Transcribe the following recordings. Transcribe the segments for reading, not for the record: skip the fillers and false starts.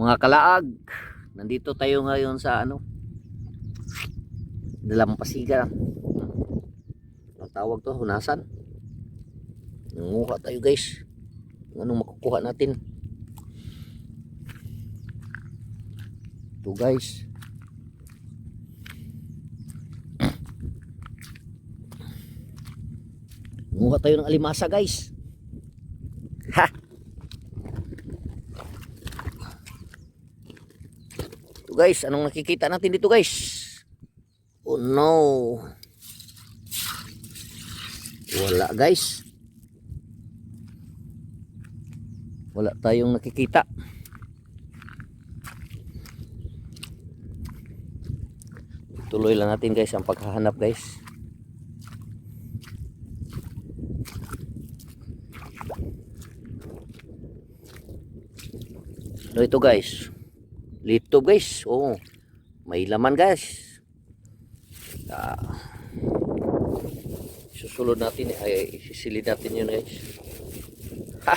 Mga kalaag, nandito tayo ngayon sa Dalampasigan. Ang tawag to, hunasan. Nanguha tayo guys. Anong makukuha natin? Ito guys. Nanguha tayo ng alimasa guys. Ha! Ito guys, anong nakikita natin dito guys? Oh no. Wala guys. Wala tayong nakikita. Tuloy lang natin guys ang paghahanap guys. So ito guys. Lito guys. Oh. May laman guys. Susulod natin ay isisilid natin yun guys. Ha!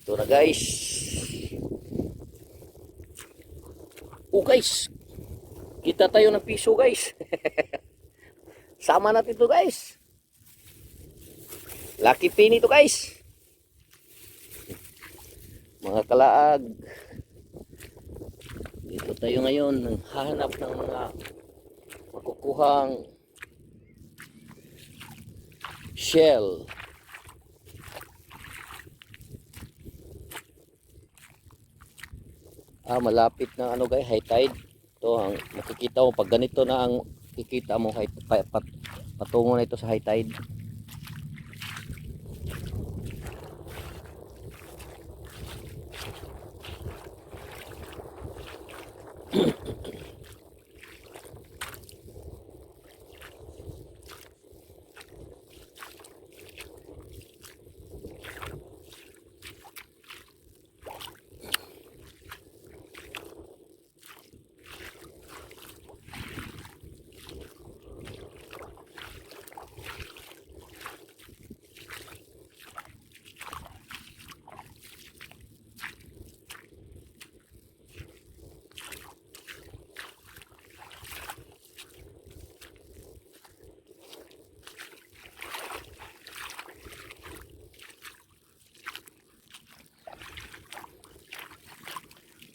Ito na guys. Oh guys, kita tayo ng piso guys. Sama natin ito guys. Lucky penny ito guys. Mga kalaag, dito tayo ngayon nanghahanap ng mga makukuhang shell. Malapit na guys, high tide. Ito ang makikita mo pag ganito na ang kikita mo patungo na ito sa high tide.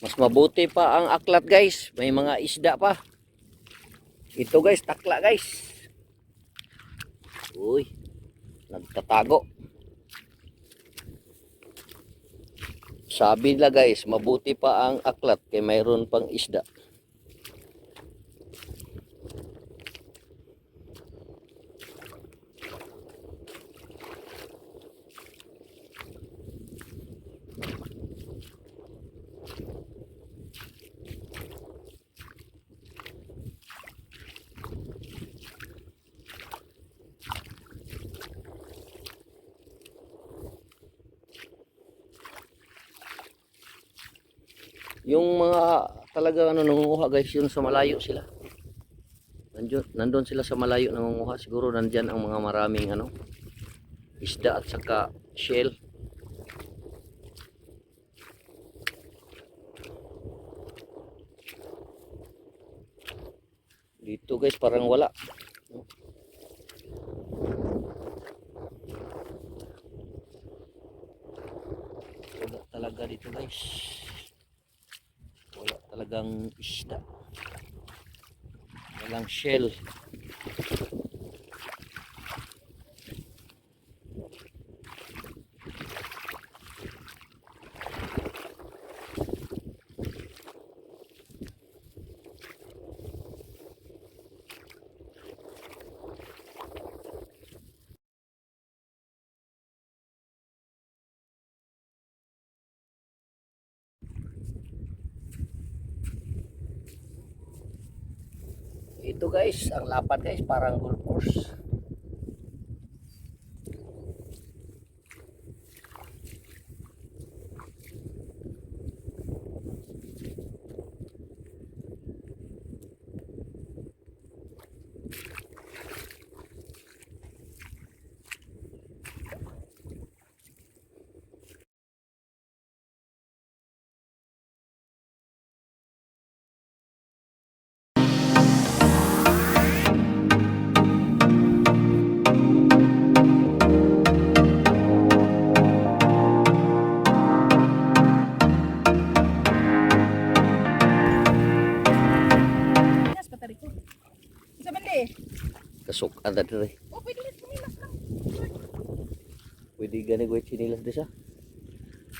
Mas mabuti pa ang aklat guys. May mga isda pa. Ito guys, takla guys. Uy, nagtatago. Sabi nila guys, mabuti pa ang aklat kaya mayroon pang isda. Yung mga talaga nangunguha guys, yun sa malayo sila. Nandun sila sa malayo nangunguha. Siguro nandyan ang mga maraming isda at saka shell. Dito guys parang wala. Wala talaga dito guys. Wala talagang isda. Walang shell. Ito guys, ang lapad guys, parang golf course. Anda dire. Oh, pwede rin pumilas lang. Pwede gani ko chinilas di sa.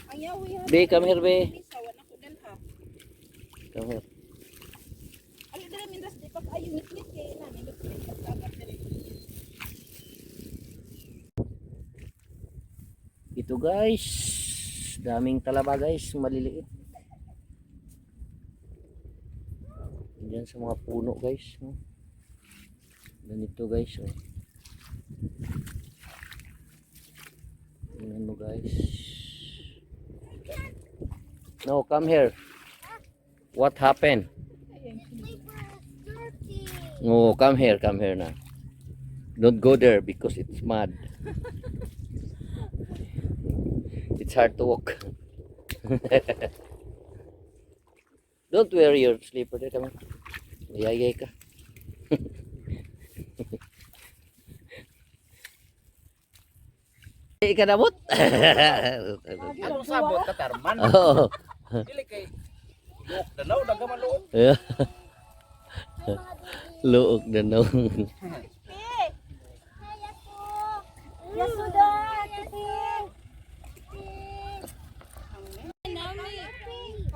Ayaw, yan. Be, come here, be. Sawan ako dalha. Come here. Ano dala mindas di pa kayo ngit-ngit kay namin. Ngit-ngit sa dagat dali. Ito guys, daming talaba guys, maliliit. Diyan sa mga puno guys, no? Ganito guys, oh. Tingnan mo guys. No, come here. What happened? No, come here now. Don't go there because it's mud. It's hard to walk. Don't wear your slipper there, come on. Yayay ka. Ikanabot? Ano sabot ka tarman? Oo. Dili kay luok dalaw dagaman luok. Luok na no.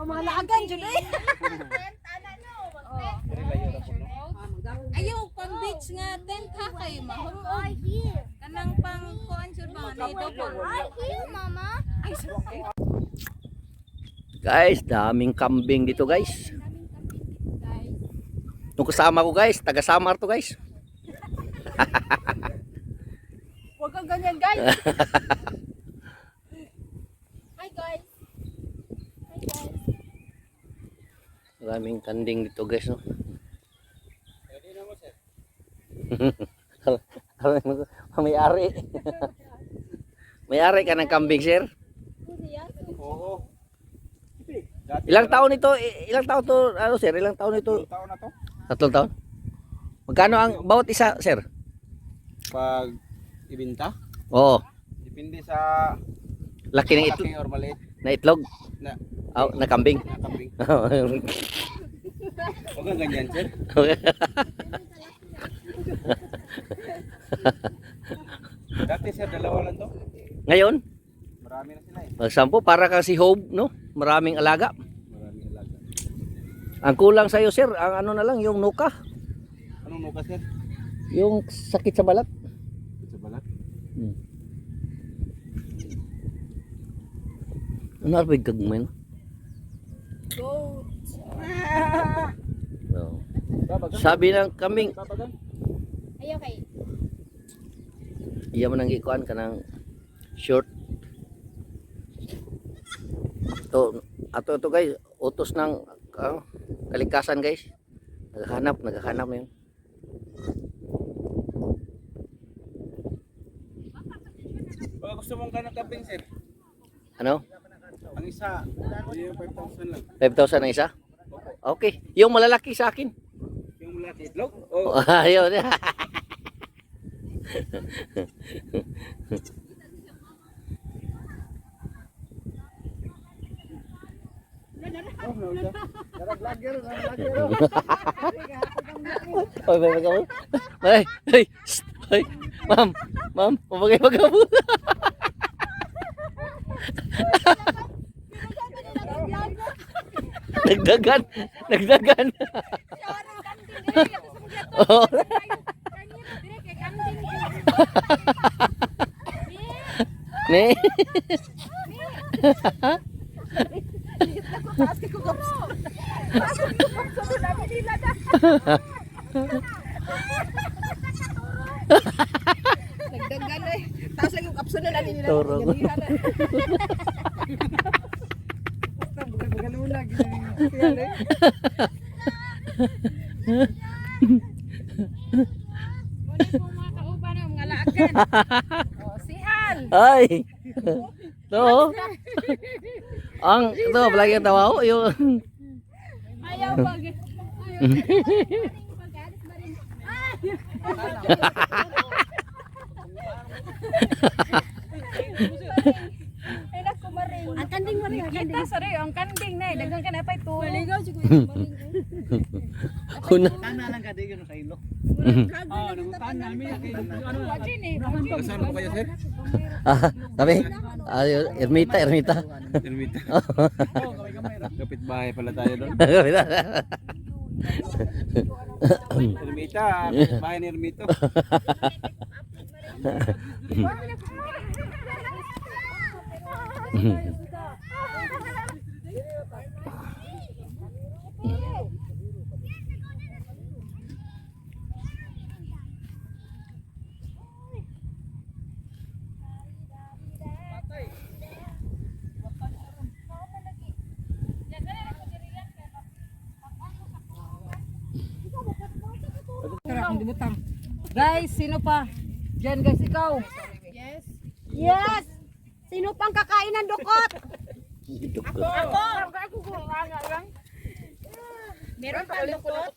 Malagan jud eh. Ayaw pang beach nga tent ha kay mahumog. Kanang pang kuan jud ba na double. Mama. Guys, daming kambing dito guys. Nung kasama ko guys, taga Samar to guys. Huwag kang ganyan guys. Hi guys. Hi guys. Daming kanding dito guys, no. May-ari. May-ari ka ng kambing, sir? Oo. Ilang taon ito? Ilang taon to? Ano, sir? Ilang taon ito? Taon na to. 3 taon? Magkano ang bawat isa, sir? Pag ibenta, Oo. depende sa Laki ng itlog. malaki or maliit Na itlog? na Na kambing? na kambing. Huwag kang ganyan, sir. Dati sir, dalawa lang to. Ngayon, Marami na sila eh. magsampo para kang si Hope, no? Maraming alaga. Marami alaga. Ang kulang sa'yo, sir, ang ano na lang, yung nuka. Anong nuka, sir? Yung sakit sa balat. Sa balat? Ano arbig kagmen? Goat. No. Sabi ng kambing, Babagan? Ayaw kay. iya man ang ikuan ka ng short. Ato guys, utos ng kalikasan guys. Naghahanap na yun. Baka gusto mong kanang kambing, sir? Ano? Ang isa, yung 5,000 lang. 5,000 ang isa? Okay. Yung malalaki sa akin. Yung malaki itlog? Oo. Ayun. Oy, may magabo. Ay, ay, ma'am, mabagay magabo. Nagdagan. Oh. Ne. Nagdagan eh. Tapos lagi yung kapsunan na nila. Turong. Basta bugal-bugalulag. Kaya eh. Muna po mga kauban ng mga laagan. Oh, si Hal. Ay. To. Ang to lagi tawa ko yung Ayaw pag. Ang kanding mo rin. Kita sorry, ang kanding na. Dagang ka na pa ito. Maligaw siguro yung maring. Kuna. Tana lang ka di yun sa ilo. Oh, Saan po kayo, sir? Kami? Ermita. Ermita. Kapit bahay pala tayo doon. Ermita, kapit bahay ni Ermito. Guys, sino pa? Diyan guys, ikaw. Yes! Sino pang kakain ng dukot? Meron pa dukot.